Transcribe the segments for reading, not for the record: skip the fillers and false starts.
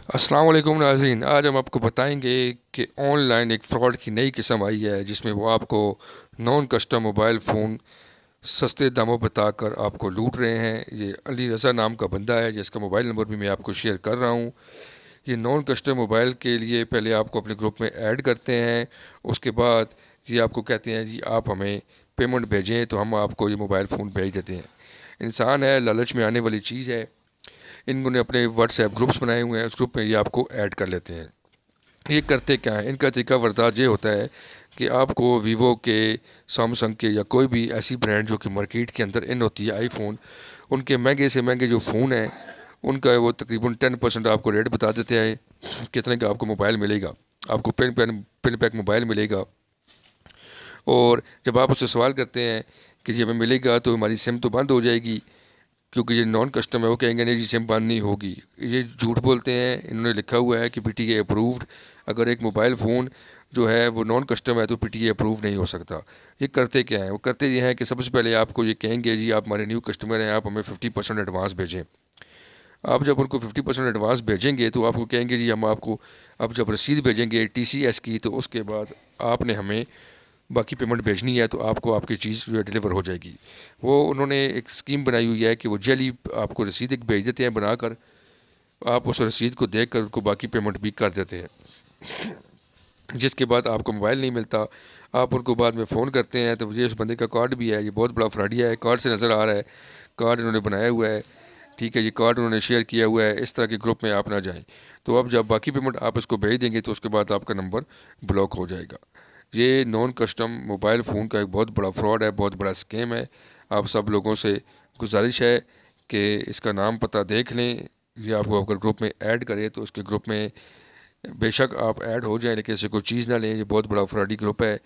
السلام علیکم ناظرین، آج ہم آپ کو بتائیں گے کہ آن لائن ایک فراڈ کی نئی قسم آئی ہے جس میں وہ آپ کو نان کسٹم موبائل فون سستے داموں بتا کر آپ کو لوٹ رہے ہیں۔ یہ علی رضا نام کا بندہ ہے جس کا موبائل نمبر بھی میں آپ کو شیئر کر رہا ہوں۔ یہ نان کسٹم موبائل کے لیے پہلے آپ کو اپنے گروپ میں ایڈ کرتے ہیں، اس کے بعد یہ آپ کو کہتے ہیں جی آپ ہمیں پیمنٹ بھیجیں تو ہم آپ کو یہ موبائل فون بھیج دیتے ہیں۔ انسان ہے، لالچ میں آنے والی چیز ہے۔ انہوں نے اپنے واٹس ایپ گروپس بنائے ہوئے ہیں، اس گروپ میں یہ آپ کو ایڈ کر لیتے ہیں۔ یہ کرتے کیا ہیں؟ ان کا طریقہ ورداز یہ ہوتا ہے کہ آپ کو ویوو کے، سامسنگ کے یا کوئی بھی ایسی برانڈ جو کہ مارکیٹ کے اندر ان ہوتی ہے، آئی فون، ان کے مہنگے سے مہنگے جو فون ہیں ان کا وہ تقریباً 10% آپ کو ریٹ بتا دیتے ہیں کتنے کا آپ کو موبائل ملے گا، آپ کو پن پیک موبائل ملے گا۔ اور جب آپ اس سے سوال کرتے ہیں کہ یہ ہمیں ملے گا تو ہماری سم تو بند ہو جائے گی، کیونکہ یہ نان کسٹم ہے، وہ کہیں گے نہیں جی سم بند نہیں ہوگی۔ یہ جھوٹ بولتے ہیں، انہوں نے لکھا ہوا ہے کہ پی ٹی اے اپرووڈ۔ اگر ایک موبائل فون جو ہے وہ نان کسٹم ہے تو پی ٹی اے اپروو نہیں ہو سکتا۔ یہ کرتے کیا ہیں؟ وہ کرتے یہ ہیں کہ سب سے پہلے آپ کو یہ کہیں گے جی آپ ہمارے نیو کسٹمر ہیں، آپ ہمیں 50% ایڈوانس بھیجیں۔ آپ جب ان کو 50% ایڈوانس بھیجیں گے تو آپ کو کہیں گے جی ہم آپ کو اب جب رسید بھیجیں گے ٹی سی ایس کی، تو اس کے بعد آپ نے ہمیں باقی پیمنٹ بھیجنی ہے تو آپ کو آپ کی چیز جو ہے ڈیلیور ہو جائے گی۔ وہ انہوں نے ایک اسکیم بنائی ہوئی ہے کہ وہ جیلی آپ کو رسید ایک بھیج دیتے ہیں بنا کر، آپ اس رسید کو دیکھ کر ان کو باقی پیمنٹ بھی کر دیتے ہیں، جس کے بعد آپ کو موبائل نہیں ملتا۔ آپ ان کو بعد میں فون کرتے ہیں تو یہ اس بندے کا کارڈ بھی ہے، یہ بہت بڑا فراڈیا ہے، کارڈ سے نظر آ رہا ہے، کارڈ انہوں نے بنایا ہوا ہے، ٹھیک ہے، یہ کارڈ انہوں نے شیئر کیا ہوا ہے۔ اس طرح کے گروپ میں آپ نہ جائیں۔ تو اب جب باقی پیمنٹ آپ اس کو بھیج دیں گے تو اس کے بعد آپ کا نمبر بلاک ہو جائے گا۔ یہ نان کسٹم موبائل فون کا ایک بہت بڑا فراڈ ہے، بہت بڑا اسکیم ہے۔ آپ سب لوگوں سے گزارش ہے کہ اس کا نام پتہ دیکھ لیں، یہ آپ کو اگر گروپ میں ایڈ کرے تو اس کے گروپ میں بے شک آپ ایڈ ہو جائیں، لیکن اسے کوئی چیز نہ لیں۔ یہ بہت بڑا فراڈی گروپ ہے،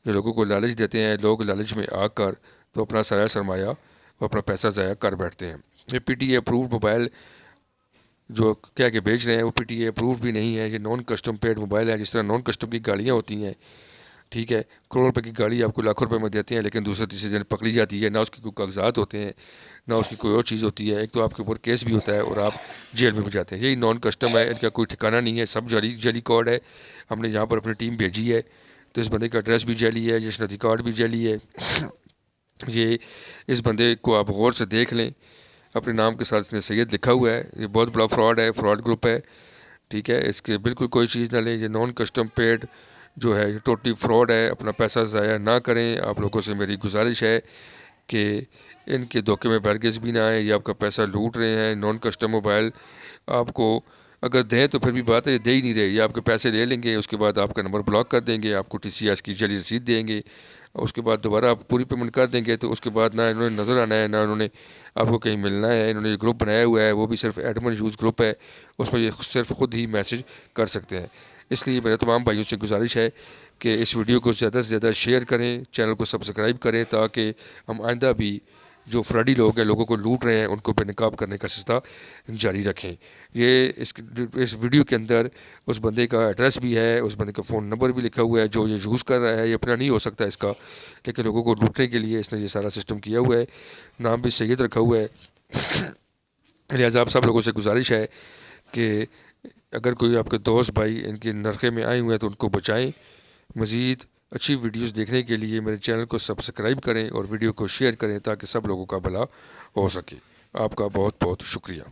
یہ لوگوں کو لالچ دیتے ہیں، لوگ لالچ میں آ کر تو اپنا سارا سرمایہ، وہ اپنا پیسہ ضائع کر بیٹھتے ہیں۔ یہ P T A approved mobile جو کیا کہ بیچ رہے ہیں وہ پی ٹی اے اپرووڈ بھی نہیں ہے، یہ نان کسٹم پیڈ موبائل ہے۔ جس طرح نان کسٹم کی گاڑیاں ہوتی ہیں، ٹھیک ہے، کروڑ روپے کی گاڑی آپ کو لاکھوں روپے میں دیتے ہیں، لیکن دوسرے تیسرے دن پکڑی جاتی ہے، نہ اس کی کوئی کاغذات ہوتے ہیں، نہ اس کی کوئی اور چیز ہوتی ہے۔ ایک تو آپ کے اوپر کیس بھی ہوتا ہے اور آپ جیل میں بھی جاتے ہیں۔ یہی نان کسٹم ہے، ان کا کوئی ٹھکانہ نہیں ہے، سب جعلی کارڈ ہے۔ ہم نے یہاں پر اپنی ٹیم بھیجی ہے تو اس بندے کا ایڈریس بھی جعلی ہے، جشنتی کارڈ بھی جعلی ہے۔ یہ اس بندے کو آپ غور سے دیکھ لیں، اپنے نام کے ساتھ اس نے سید لکھا ہوا ہے۔ یہ بہت بڑا فراڈ ہے، فراڈ گروپ ہے، ٹھیک ہے، اس کے بالکل کوئی چیز نہ لیں۔ یہ نان کسٹم پیڈ جو ہے یہ ٹوٹلی فراڈ ہے، اپنا پیسہ ضائع نہ کریں۔ آپ لوگوں سے میری گزارش ہے کہ ان کے دھوکے میں ہرگز بھی نہ آئیں، یہ آپ کا پیسہ لوٹ رہے ہیں۔ نان کسٹم موبائل آپ کو اگر دیں تو پھر بھی بات ہے، یہ دے ہی نہیں رہے، یہ آپ کے پیسے لے لیں گے، اس کے بعد آپ کا نمبر بلاک کر دیں گے، آپ کو ٹی سی ایس کی جعلی رسید دیں گے، اس کے بعد دوبارہ آپ پوری پیمنٹ کر دیں گے، تو اس کے بعد نہ انہوں نے نظر آنا ہے، نہ انہوں نے آپ کو کہیں ملنا ہے۔ انہوں نے یہ گروپ بنایا ہوا ہے، وہ بھی صرف ایڈمن یوز گروپ ہے، اس میں یہ صرف خود ہی میسج کر سکتے ہیں۔ اس لیے میرے تمام بھائیوں سے گزارش ہے کہ اس ویڈیو کو زیادہ سے زیادہ شیئر کریں، چینل کو سبسکرائب کریں، تاکہ ہم آئندہ بھی جو فراڈی لوگ ہیں، لوگوں کو لوٹ رہے ہیں، ان کو بے نقاب کرنے کا سلسلہ جاری رکھیں۔ یہ اس ویڈیو کے اندر اس بندے کا ایڈریس بھی ہے، اس بندے کا فون نمبر بھی لکھا ہوا ہے، جو یہ یوز کر رہا ہے، یہ اپنا نہیں ہو سکتا اس کا، لیکن لوگوں کو لوٹنے کے لیے اس نے یہ سارا سسٹم کیا ہوا ہے۔ نام بھی سید رکھا ہوا ہے۔ لہٰذا آپ سب لوگوں سے گزارش ہے کہ اگر کوئی آپ کے دوست بھائی ان کے نرخے میں آئے ہوئے ہیں تو ان کو بچائیں۔ مزید اچھی ویڈیوز دیکھنے کے لیے میرے چینل کو سبسکرائب کریں اور ویڈیو کو شیئر کریں تاکہ سب لوگوں کا بھلا ہو سکے۔ آپ کا بہت بہت شکریہ۔